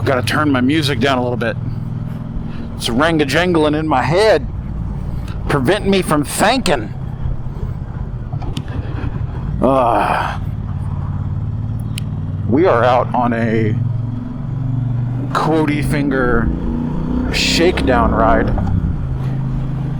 I've got to turn my music down a little bit. It's ring-a-jangling in my head, preventing me from thinking. We are out on a Quody Finger shakedown ride.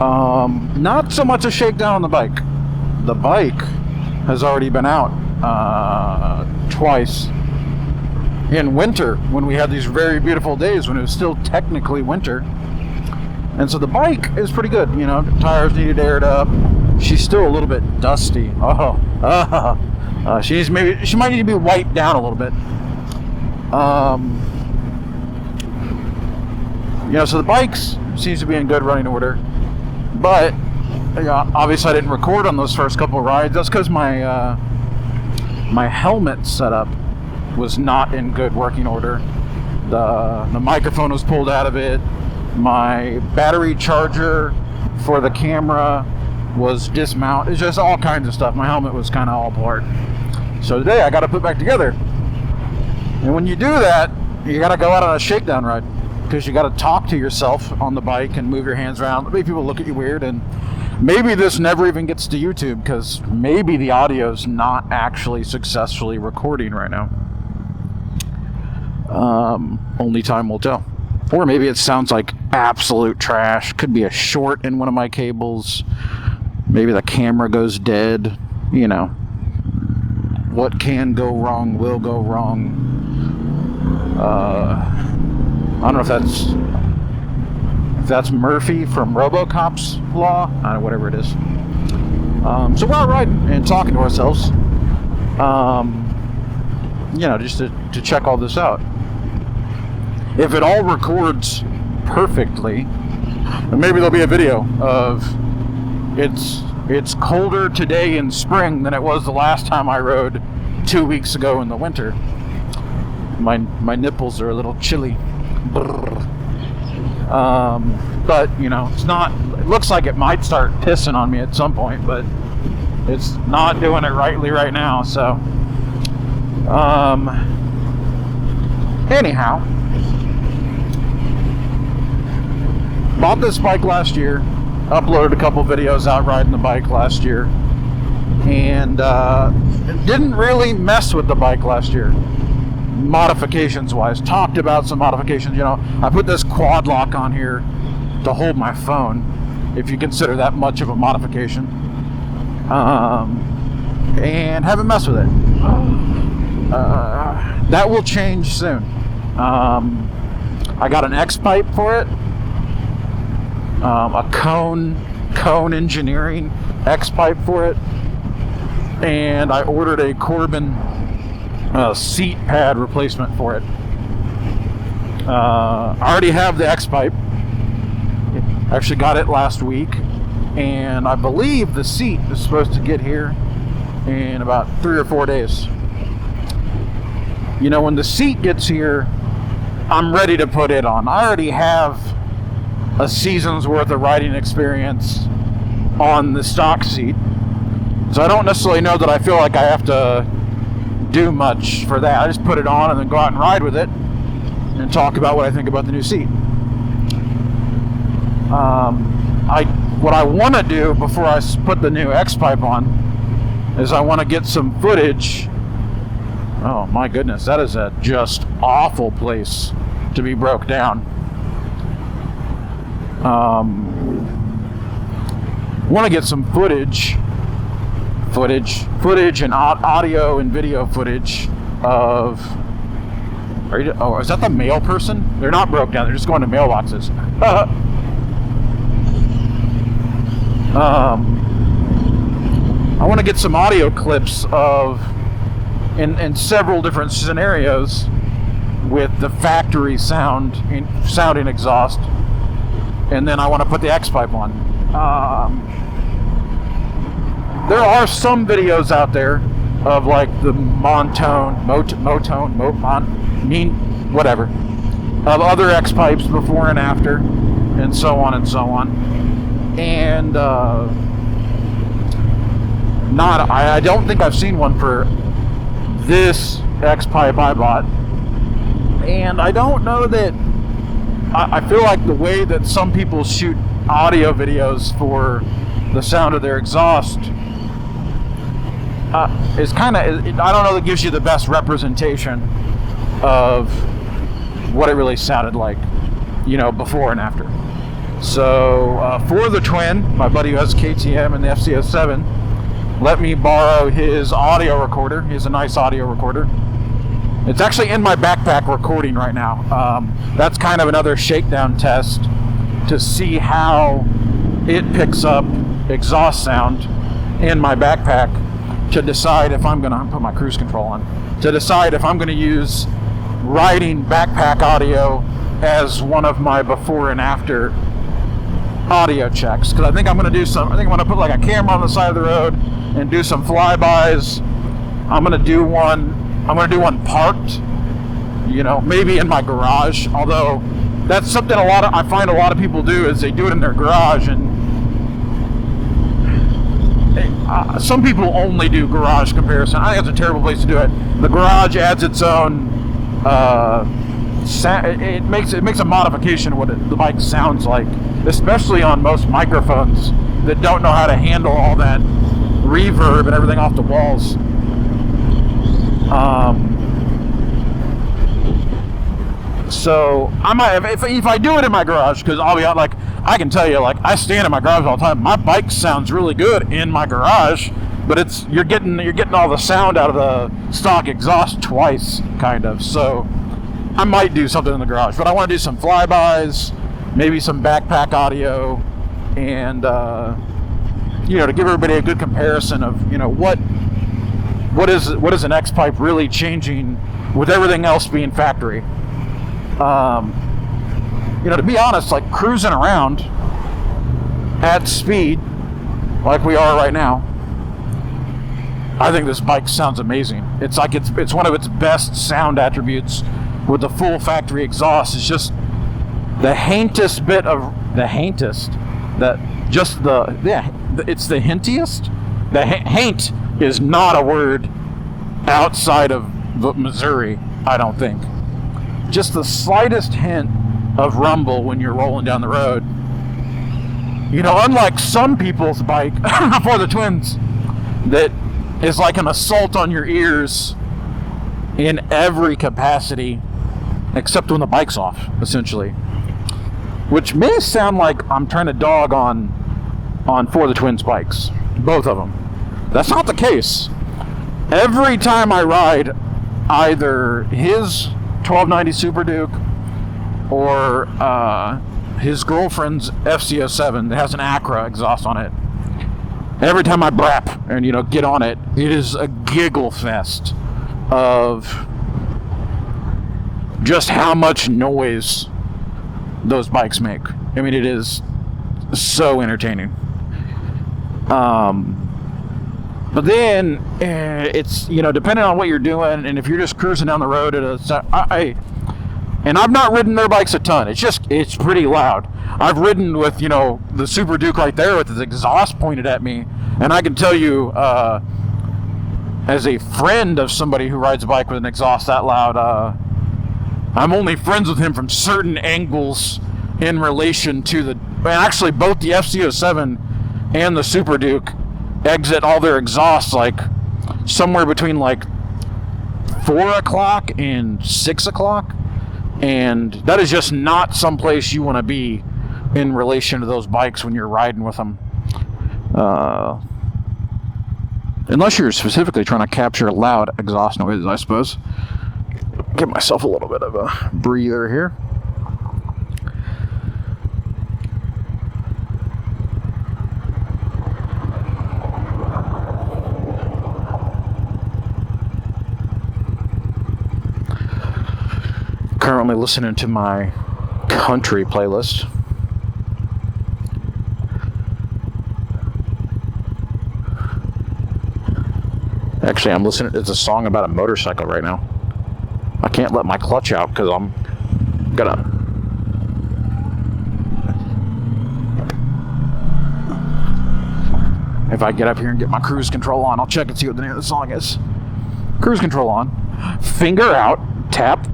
Not so much a shakedown on the bike. The bike has already been out twice in winter when we had these very beautiful days when it was still technically winter. And so the bike is pretty good, you know, tires needed aired up. She's still a little bit dusty. She might need to be wiped down a little bit. You know, so the bike seems to be in good running order. But obviously I didn't record on those first couple of rides. That's because my helmet setup was not in good working order. The microphone was pulled out of it. My battery charger for the camera was dismounted. It's just all kinds of stuff. My helmet was kind of all apart. So today I got to put back together. And when you do that, you got to go out on a shakedown ride, because you got to talk to yourself on the bike and move your hands around. Maybe people look at you weird, and maybe this never even gets to YouTube because maybe the audio's not actually successfully recording right now. Only time will tell. Or maybe it sounds like absolute trash. Could be a short in one of my cables. Maybe the camera goes dead. You know, what can go wrong will go wrong. I don't know if that's Murphy from RoboCop's law. I don't know, whatever it is. So we're out riding and talking to ourselves. You know, just to check all this out. If it all records perfectly, and maybe there'll be a video of it's colder today in spring than it was the last time I rode 2 weeks ago in the winter. My nipples are a little chilly. But you know, it looks like it might start pissing on me at some point, but it's not doing it rightly right now. So anyhow, bought this bike last year, uploaded a couple videos out riding the bike last year, and didn't really mess with the bike last year modifications wise. Talked about some modifications. You know, I put this quad lock on here to hold my phone, if you consider that much of a modification, and haven't messed with it. That will change soon. I got an X pipe for it, a cone engineering X pipe for it, and I ordered a Corbin seat pad replacement for it. I already have the X pipe. I actually got it last week, and I believe the seat is supposed to get here in about 3 or 4 days. You know, when the seat gets here, I'm ready to put it on. I already have a season's worth of riding experience on the stock seat, so I don't necessarily know that I feel like I have to do much for that. I just put it on and then go out and ride with it and talk about what I think about the new seat. What I want to do before I put the new X pipe on is I want to get some footage. Oh my goodness, that is a just awful place to be broke down. Want to get some footage and audio and video footage of. Is that the mail person? They're not broke down. They're just going to mailboxes. I want to get some audio clips of in several different scenarios with the factory sounding exhaust, and then I want to put the X pipe on. There are some videos out there of like the whatever, of other X pipes before and after, and so on and so on. And I don't think I've seen one for this X pipe I bought. And I don't know that, I feel like the way that some people shoot audio videos for the sound of their exhaust is kind of, I don't know that gives you the best representation of what it really sounded like, you know, before and after. So for the twin, my buddy who has KTM and the FCS7 let me borrow his audio recorder. He has a nice audio recorder. It's actually in my backpack recording right now. That's kind of another shakedown test to see how it picks up exhaust sound in my backpack, to decide if I'm gonna put my cruise control on, to decide if I'm gonna use riding backpack audio as one of my before and after audio checks. Because I think I'm gonna do some, I think I'm gonna put like a camera on the side of the road and do some flybys. I'm gonna do one parked, you know, maybe in my garage, although that's something I find a lot of people do, is they do it in their garage. And some people only do garage comparison. I think it's a terrible place to do it. The garage adds its own it makes a modification of what the bike sounds like, especially on most microphones that don't know how to handle all that reverb and everything off the walls. So I might, if I do it in my garage, because I'll be out, like, I can tell you, like, I stand in my garage all the time. My bike sounds really good in my garage, but you're getting all the sound out of the stock exhaust twice, kind of. So I might do something in the garage, but I want to do some flybys, maybe some backpack audio, and you know, to give everybody a good comparison of, you know, what is an X pipe really changing with everything else being factory. You know, to be honest, like cruising around at speed like we are right now, I think this bike sounds amazing. It's like it's one of its best sound attributes with the full factory exhaust. It's just the haintest bit of the haintest, that just the, yeah, it's the hintiest. The haint is not a word outside of Missouri, I don't think. Just the slightest hint of rumble when you're rolling down the road. You know, unlike some people's bike for the twins, that is like an assault on your ears in every capacity except when the bike's off, essentially. Which may sound like I'm trying to dog on For the Twins bikes, both of them. That's not the case. Every time I ride either his 1290 Super Duke or his girlfriend's FCS7 that has an Acura exhaust on it, every time I brap and, you know, get on it, it is a giggle fest of just how much noise those bikes make. I mean, it is so entertaining. But then it's, you know, depending on what you're doing, and if you're just cruising down the road at and I've not ridden their bikes a ton. It's pretty loud. I've ridden with, you know, the Super Duke right there with his exhaust pointed at me, and I can tell you, as a friend of somebody who rides a bike with an exhaust that loud, I'm only friends with him from certain angles in relation to actually both the FCO7 and the Super Duke exit all their exhausts like somewhere between like 4 o'clock and 6 o'clock, and that is just not someplace you want to be in relation to those bikes when you're riding with them, unless you're specifically trying to capture loud exhaust noises, I suppose. Give myself a little bit of a breather here. Currently listening to my country playlist. Actually, I'm listening. It's a song about a motorcycle right now. I can't let my clutch out because I'm gonna. If I get up here and get my cruise control on, I'll check and see what the name of the song is. Cruise control on. Finger out. Tap.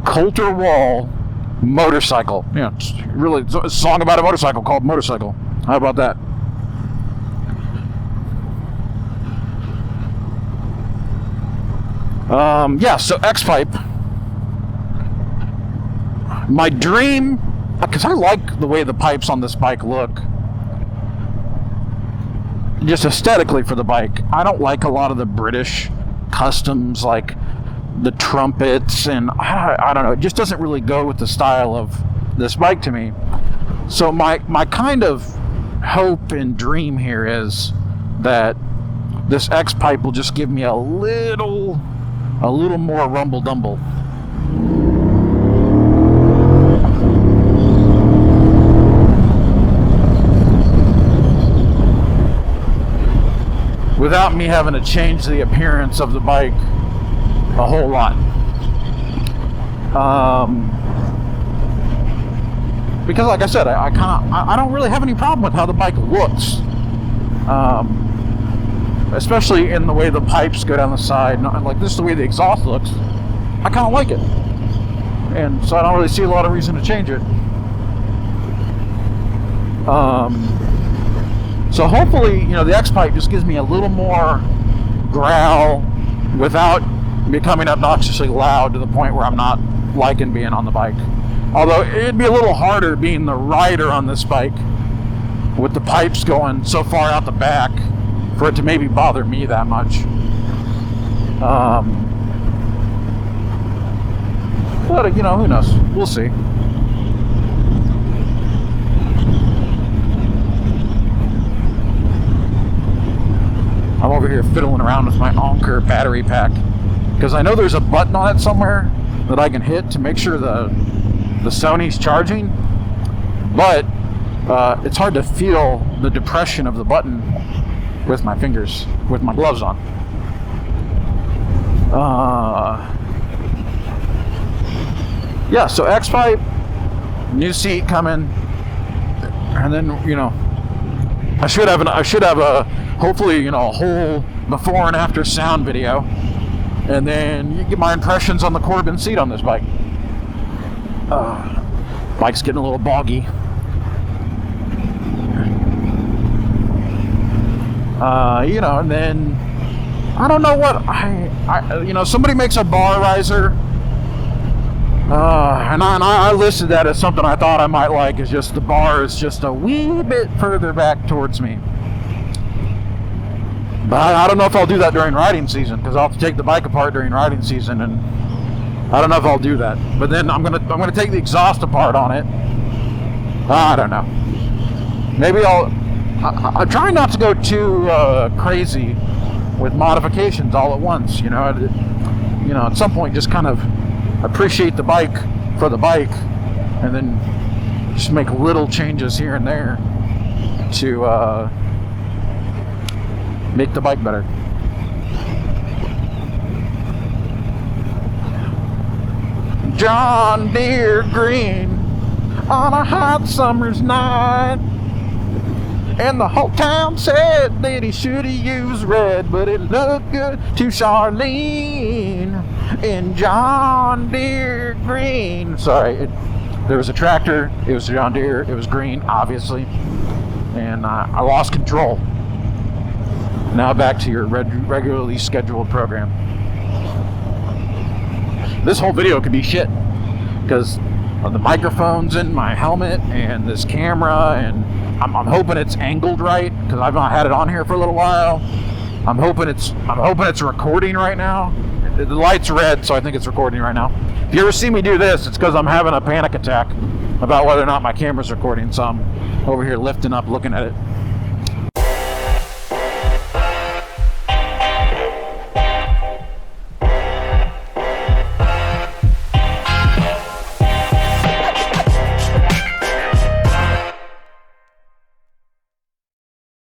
Coulter Wall motorcycle. Yeah, it's really, it's a song about a motorcycle called Motorcycle. How about that? Yeah, so X-Pipe. My dream, because I like the way the pipes on this bike look, just aesthetically for the bike. I don't like a lot of the British customs, like the trumpets, and I don't know, it just doesn't really go with the style of this bike to me. So my kind of hope and dream here is that this X-Pipe will just give me a little more rumble dumble. Without me having to change the appearance of the bike a whole lot. Because like I said, I don't really have any problem with how the bike looks. Especially in the way the pipes go down the side. Like this is the way the exhaust looks. I kind of like it. And so I don't really see a lot of reason to change it. So hopefully, you know, the X-Pipe just gives me a little more growl without becoming obnoxiously loud to the point where I'm not liking being on the bike. Although it'd be a little harder being the rider on this bike with the pipes going so far out the back for it to maybe bother me that much. But, you know, who knows? We'll see. I'm over here fiddling around with my Anker battery pack because I know there's a button on it somewhere that I can hit to make sure the Sony's charging, but it's hard to feel the depression of the button with my fingers, with my gloves on. Yeah, so X-Pipe, new seat coming, and then, you know, I should have a hopefully, you know, a whole before and after sound video, and then you get my impressions on the Corbin seat on this bike. Bike's getting a little boggy. You know, and then I don't know what I you know, somebody makes a bar riser, and I listed that as something I thought I might like. Is just the bar is just a wee bit further back towards me. But I don't know if I'll do that during riding season, because I'll have to take the bike apart during riding season, and I don't know if I'll do that. But then I'm gonna take the exhaust apart on it. I don't know. Maybe I'm trying not to go too crazy with modifications all at once. You know, at some point, just kind of appreciate the bike for the bike, and then just make little changes here and there to make the bike better. John Deere green on a hot summer's night, and the whole town said that he should have used red, but it looked good to Charlene in John Deere green. Sorry, there was a tractor, it was John Deere, it was green, obviously, and I lost control. Now back to your regularly scheduled program. This whole video could be shit because of the microphones in my helmet and this camera, and I'm hoping it's angled right because I've not had it on here for a little while. I'm hoping it's recording right now. The light's red, so I think it's recording right now. If you ever see me do this, it's because I'm having a panic attack about whether or not my camera's recording, so I'm over here lifting up looking at it.